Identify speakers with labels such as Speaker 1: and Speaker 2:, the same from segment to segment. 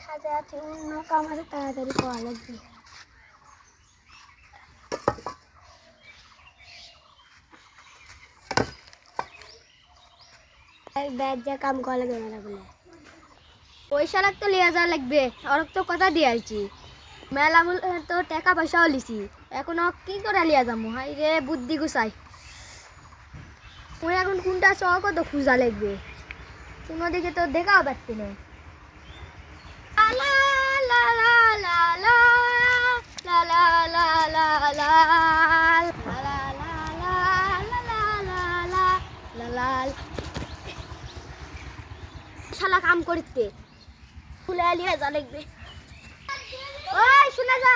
Speaker 1: সাজাতে অন্য কাম আছে, তাড়াতাড়ি করা লাগবে। ব্যাগ যা কাম করা লাগবে না বলে
Speaker 2: পয়সা লাগতো লিয়া যা লাগবে, ওর তো কথা দিয়ে আলছি মেলা তো টাকা পয়সাও লিছি, এখন কি করে লিয়া যাবো? হাই রে বুদ্ধি গুছাই, ওই এখন কোনটা চক কত খুঁজা লাগবে, কোনো দিকে তো দেখাও পাচ্ছি না। শালা কাম করতে ফুলে লিয়ে যা লাগবে। ওই শুনে যা,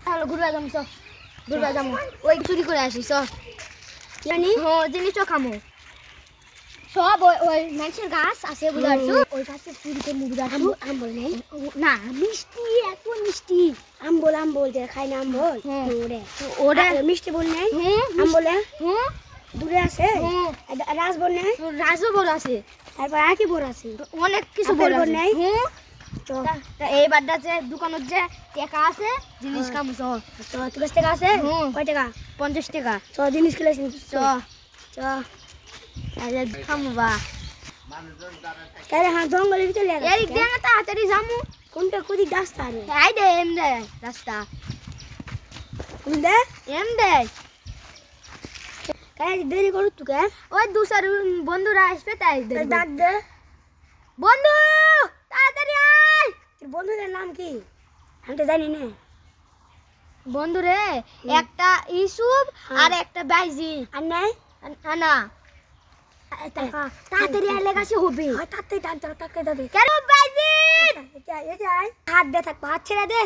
Speaker 2: হ্যালো ঘুরবা যাম, চ ঘুরবা যাম, ওই চুরি করে আসি চ জানি। হ্যাঁ জিনিস খামো সব, ওই মানুষের গাছ আছে বুঝাচ্ছ, ওই গাছে চুরি করে মুখ যাচ্ছ।
Speaker 1: আম্বল নেই
Speaker 2: না মিষ্টি, এত মিষ্টি
Speaker 1: আম্বল, আম্বল যে খাই না আম্বল ওরে
Speaker 2: ওরে
Speaker 1: মিষ্টি বল নেই আম্বলে দূরে আছে। রাজবর নেই,
Speaker 2: রাজও বড় আছে,
Speaker 1: তারপর আর কি বড় আছে,
Speaker 2: অনেক কিছু বড়
Speaker 1: নেই।
Speaker 2: এই বাড্ডা যে দোকানত যে টাকা আছে জিনিস কাম চ।
Speaker 1: তোর কাছ টাকা আছে? কয় টাকা?
Speaker 2: 50 টাকা।
Speaker 1: চ জিনিস কিনেছি, চ চ
Speaker 2: খামবা।
Speaker 1: তাহলে হ্যাঁ জঙ্গলের ভিতরে
Speaker 2: এই দিন তাড়াতাড়ি যামু।
Speaker 1: কোনটা কোদিক রাস্তা রে?
Speaker 2: এই দে এম দে রাস্তা,
Speaker 1: কোন দে
Speaker 2: এম দে।
Speaker 1: কাজ দেরি করু তুকে,
Speaker 2: ওই দুসার বন্ধুরা আসবে তাই
Speaker 1: ডাক দে।
Speaker 2: বন্ধু তাড়াতাড়ি আয়।
Speaker 1: তোর বন্ধুদের নাম কি? আমি তো জানি না।
Speaker 2: বন্ধু রে একটা ইসুব আর একটা বাইজি।
Speaker 1: আর নাই
Speaker 2: না তাড়াতাড়ি আইলে কাছে হবে।
Speaker 1: তাড়াতাড়ি ডাক দাও, তাকে দাও।
Speaker 2: কেন বাইজি?
Speaker 1: এটা হাত দে, থাকবা হাত ছেড়ে দে।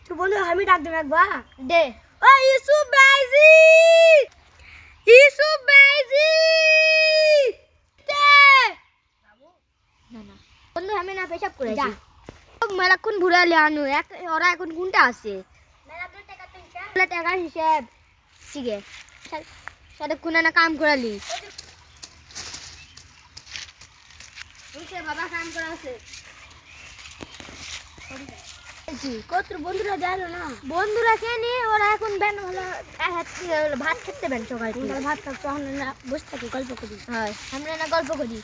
Speaker 1: তোর বন্ধু আমি ডাক দেব একবার
Speaker 2: দে।
Speaker 1: ও ইসুব বাইজি, ইসুব বাইজি দে।
Speaker 2: না না বন্ধু আমি না পেশাব করে যা। মেলাক্ষণ ঘুরে আলে আনু ওরা এখন কোনটা আছে? টাকার হিসাব শিখে সারাক্ষণ না কাম করালি বাবা কাম করা আছে।
Speaker 1: তোর বন্ধুরা জানো না?
Speaker 2: বন্ধুরা কে নিয়ে ওরা এখন বেন হলো ভাত খেতে বেন সকাল
Speaker 1: ভাত খাচ্ছ, না বসে থাকি গল্প করি।
Speaker 2: হয় আমরা না গল্প করি।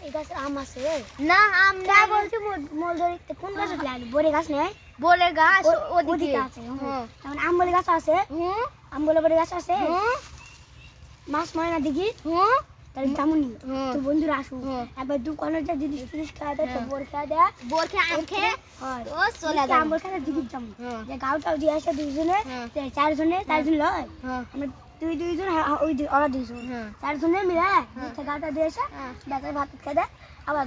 Speaker 1: এই গাছে আম আছে
Speaker 2: না আমরা
Speaker 1: বলছি মোল ধরিতে কোন গাছ লাগে? বড়ি গাছ নেই,
Speaker 2: বলে গাছ
Speaker 1: ওদিকে আছে। যেমন আম্বলি গাছ আছে, আম্বলি বড়ি গাছ আছে, মাছ ময়না দিঘি, তাহলে তেমনই তোর বন্ধুরা আসুক একবার দোকানে যা জিনিস ফিনিস খাওয়া দেয়, বোর খাওয়া দেয়,
Speaker 2: বোর খেয়ে আম খেয়ে চলে যায়।
Speaker 1: আম্বল খাওয়া দিঘির যাবো, যে গাওটাও দিয়ে আসে দুইজনে, চারজন লয়, আমরা দুইজন ওই ওরা দুইজন চারজনে মিলে গাওটা দিয়ে আসে, বেকার ভাত খেয়ে দেয়, আবার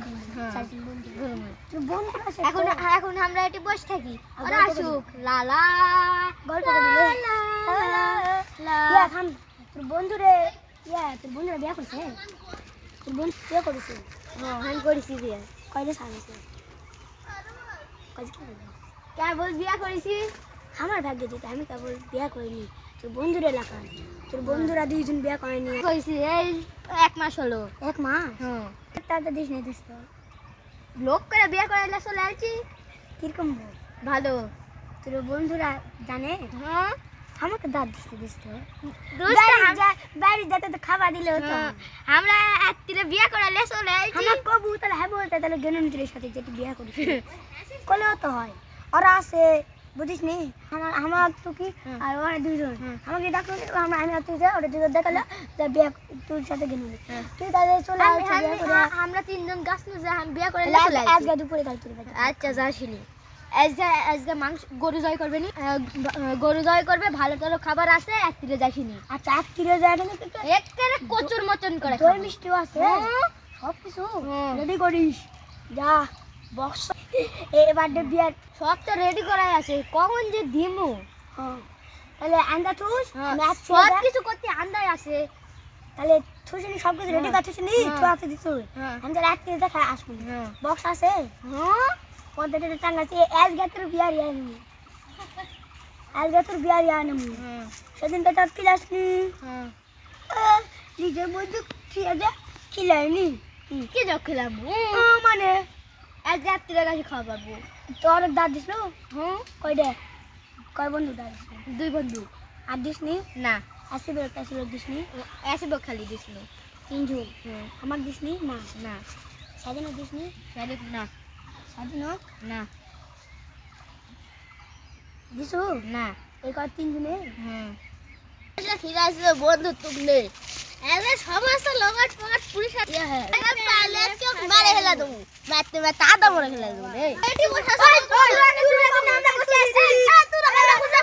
Speaker 1: বন্ধু আসে।
Speaker 2: এখন এখন আমরা এটি বসে থাকি, ওরা আসুক লালা
Speaker 1: গল্প করি। তোর বন্ধুরে তোর বন্ধুরা বিয়ে করছে? তোর বন্ধু বিয়ে করেছে?
Speaker 2: আমি করেছি বিয়ে।
Speaker 1: কয়টা সাল আছে?
Speaker 2: কে বল বিয়ে করেছি?
Speaker 1: আমার ভাগ্যে দিতে আমি কেবল বিয়ে করিনি, তোর বন্ধুর এলাকায় তোর বন্ধুরা দুইজন বিয়ে করেনি।
Speaker 2: করেছি এই 1 মাস হলো।
Speaker 1: 1 মাস? তাতে দিস নাই দিস তো
Speaker 2: লোক করে বিয়ে করাইলে চলে আসছি।
Speaker 1: কিরকম
Speaker 2: ভালো?
Speaker 1: তোর বন্ধুরা জানে?
Speaker 2: হ্যাঁ
Speaker 1: আমাকে দাঁত দিস তো বাড়ি যেতে তো খাবার দিলে হতো।
Speaker 2: আমরা একদিনে বিয়ে করাইলে চলে আসছি।
Speaker 1: আমার কবু তাহলে হ্যাঁ বলতে, তাহলে গণন্ত্রীর সাথে যেটি বিয়ে করিস করলেও তো হয়। ওরা আছে বুঝিস নি, আমার তো কি আর ওরা দুইজন আমাকে ডাকলো, আমি আর তুই ওরা দুজন দেখালো বিয়ে তোর সাথে গেল, তুই তাহলে চলে
Speaker 2: আমরা 3 জন গাছ নিয়ে আমি বিয়ে করে
Speaker 1: আজকে দুপুরে কাল তুই।
Speaker 2: আচ্ছা যাসনি আজকে মাংস গরু জয় করবে নি, গরু জয় করবে, ভালো ভালো খাবার আছে, একদিনে যাসনি।
Speaker 1: আচ্ছা একদিনে যায় না,
Speaker 2: একেবারে কচুর মতন করে
Speaker 1: দই মিষ্টিও আছে, সব কিছু রেডি করিস। যা বক্স এবার বিয়ার
Speaker 2: সব তো রেডি করাই আছে, কখন যে দিমু।
Speaker 1: তাহলে আন্দা থুস,
Speaker 2: সব কিছু করতে আন্দাই আছে,
Speaker 1: তাহলে থুসনি সব কিছু রেডি করছিস নি, তো আছে দিছ আমি রাত থেকে দেখা আসবো। বক্স আছে পদ্ধতি টাঙ্গাছি, আজকে তোর বিয়ার আনবি, আজকে তোর বিয়ার আনবি। সেদিন তো তোর কিলাস নি নিজের বন্ধু খিলাইনি,
Speaker 2: কি জগ খেলাম
Speaker 1: মানে
Speaker 2: এক রাত্রে কাছে খাওয়া পাবো
Speaker 1: তোর দাঁত দিস না
Speaker 2: হ্যাঁ
Speaker 1: কয়টা কয় বন্ধু দাঁত দিস
Speaker 2: দুই বন্ধু
Speaker 1: আর দিস নি
Speaker 2: না
Speaker 1: আসিবে আসিবে দিস নি
Speaker 2: আসিব খালি দিস না
Speaker 1: তিনজন আমার দিস নি না
Speaker 2: না
Speaker 1: স্বাধীন দিস নি
Speaker 2: না
Speaker 1: স্বাধীন
Speaker 2: না
Speaker 1: দিসু
Speaker 2: না
Speaker 1: এই কয় তিনজনে
Speaker 2: ফিরে আসবে বন্ধু তুমনে এবে সমস্ত লগট পগট পুলিশ ইয়া है পালে চোখ মারে হেলা দেবো মারতে মারতে আদা মরে হেলা দেবো রে এটি বসা সব আমরা বসে আছি তুই রাখা খুঁজা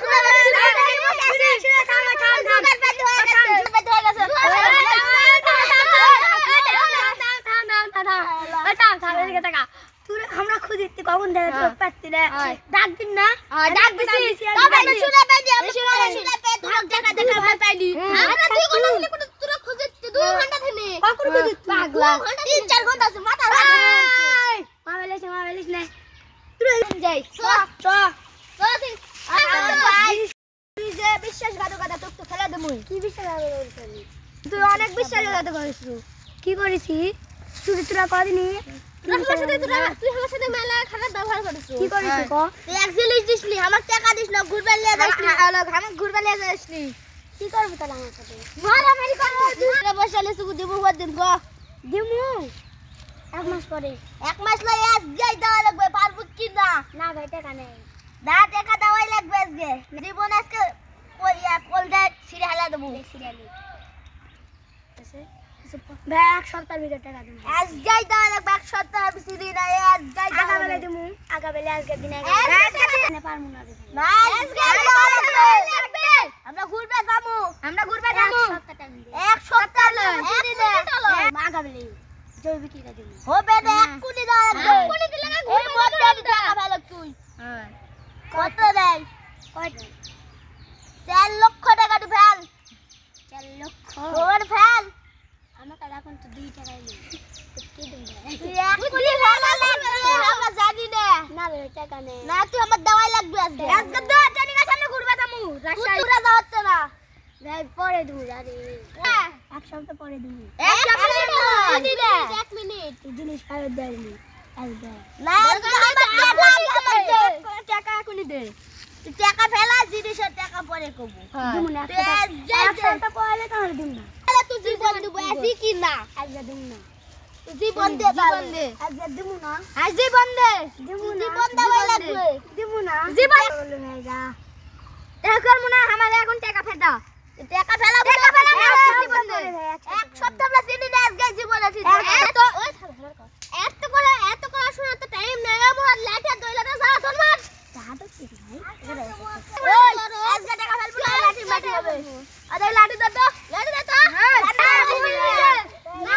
Speaker 1: আমরা খুঁজি কখন দেখ পাচ্ছি না ডাক দিন না
Speaker 2: ডাক দিছি তবে না শুনে পাই দি আমি শুনে পাই তুই টাকা দেখা আমরা পাইলি আমরা তুই কোন দিলে কোন তোরা খুঁজে 2 ঘন্টা থেকে
Speaker 1: কখন খুঁজি
Speaker 2: পাগলা 3-4 ঘন্টা আছে মাথা
Speaker 1: মা বেলিস না তুই
Speaker 2: যাই চ
Speaker 1: চ
Speaker 2: তুই যে বিশ্বাসঘাতকতা তোর তো খেলা দেবই
Speaker 1: কি বিশ্বাস
Speaker 2: তুই অনেক বিশ্বাসঘাতকতা করিস
Speaker 1: কি করেছি চুরি চুরা করিনি
Speaker 2: তুই আমার সাথে মেলা খারাপ ব্যবহার করিস
Speaker 1: কি করেছি ক
Speaker 2: তুই এক জিনিস দিসনি আমার টাকা দিস না ঘুরবে লিয়ে যাসনি আমার ঘুরবে লিয়ে যাসনি
Speaker 1: কি করবি তাহলে আমার সাথে
Speaker 2: মারামারি করবো তুই বসালে সুকু দিব দিন গো
Speaker 1: দিমু এক মাস পরে
Speaker 2: 1 মাস লাই আজ যাই দেওয়া লাগবে পারবো কি না
Speaker 1: না ভাই টাকা নেই
Speaker 2: না টাকা দেওয়াই লাগবে আজকে জীবন আজকে কল দে ছিড়ে হালা দেবো
Speaker 1: সিরিয়ালি ভাই এক সপ্তাহ ভিতরে টাকা দিমু
Speaker 2: আজ যাই দেওয়া লাগবে 1 সপ্তাহ বিসিরি না আজ যাই
Speaker 1: আগা বেলা দিমু আগা বেলা আজকে দিন আগে পারমু না
Speaker 2: না আজকে লাগবে আমরা ঘুরবে যাবো
Speaker 1: এক সপ্তাহ টাইম দে
Speaker 2: 1 সপ্তাহ লয়
Speaker 1: আগা বেলা জৈব কি কা দিমু
Speaker 2: হবে না 1 কোটি দেওয়া লাগবে 1 কোটি দিলে না ঘুরে মধ্যে টাকা ফেল তুই
Speaker 1: হ্যাঁ
Speaker 2: কত দেয়
Speaker 1: কয়টা
Speaker 2: 4 লক্ষ টাকা তুই ফেল
Speaker 1: 4 লক্ষ
Speaker 2: ওর ফেল
Speaker 1: আমার কাছে এখন তো 2 টাকাই নেই কি দিন
Speaker 2: তুই 1 কোটি ফেল লাগবে আমরা জানি না
Speaker 1: না ভাই টাকা নেই
Speaker 2: না তুই আমার দেওয়াই লাগবে আজকে আজকে তো জানি না সামনে ঘুরবে যামু রাজশাহী ঘুরে যাওয়া হচ্ছে না
Speaker 1: ভাই পরে দিমু আরে এক সপ্তাহ পরে দিমু
Speaker 2: 1 মিনিট
Speaker 1: জিনিস ফেরত দেয়নি একদম
Speaker 2: না টাকা এখনই দে তুই টাকা ফেলা জিনিসের টাকা পরে কব
Speaker 1: দিমু না এক সপ্তাহ পরে তাহলে দিমু না
Speaker 2: তুই জীবন দিব আসি কি না
Speaker 1: আজকে দিমু না
Speaker 2: তুই জীবন দে জীবন দে
Speaker 1: আজকে দিমু না
Speaker 2: আজ জীবন দে
Speaker 1: দিমু না
Speaker 2: জীবন দেওয়াই লাগবে
Speaker 1: দিমু না
Speaker 2: জীবন
Speaker 1: বলো না যা
Speaker 2: টাকার মনে আমার এখন টাকা ফেটা টাকা ফেলা জীবন দে এক সপ্তাহ আমরা চিনি না আজকে জীবন আছে এত করে শোনা তো টাইম নাই আমার লাঠি দইলা তো যা তোর মার
Speaker 1: যা তো ঠিক ভাই
Speaker 2: ওই আজকে টাকা ফেলবো না লাঠি মাটি হবে আরে লাঠি দে তো লাঠি দে তো না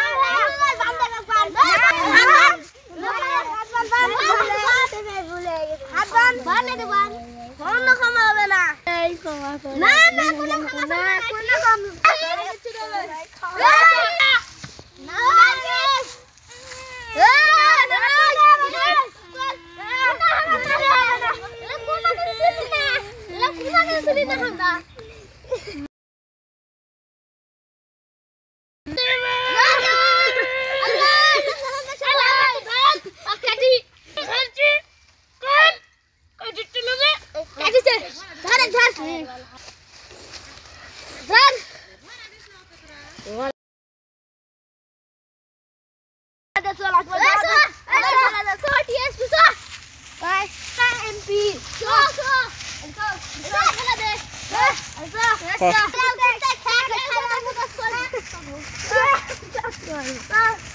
Speaker 2: বান্দা কা পার হাত বান বান দে বান কোনো ক্ষমা হবে না
Speaker 1: এই ক্ষমা কর
Speaker 2: না না কোনো ক্ষমা হবে না কোনো ক্ষমা না
Speaker 3: Fuck.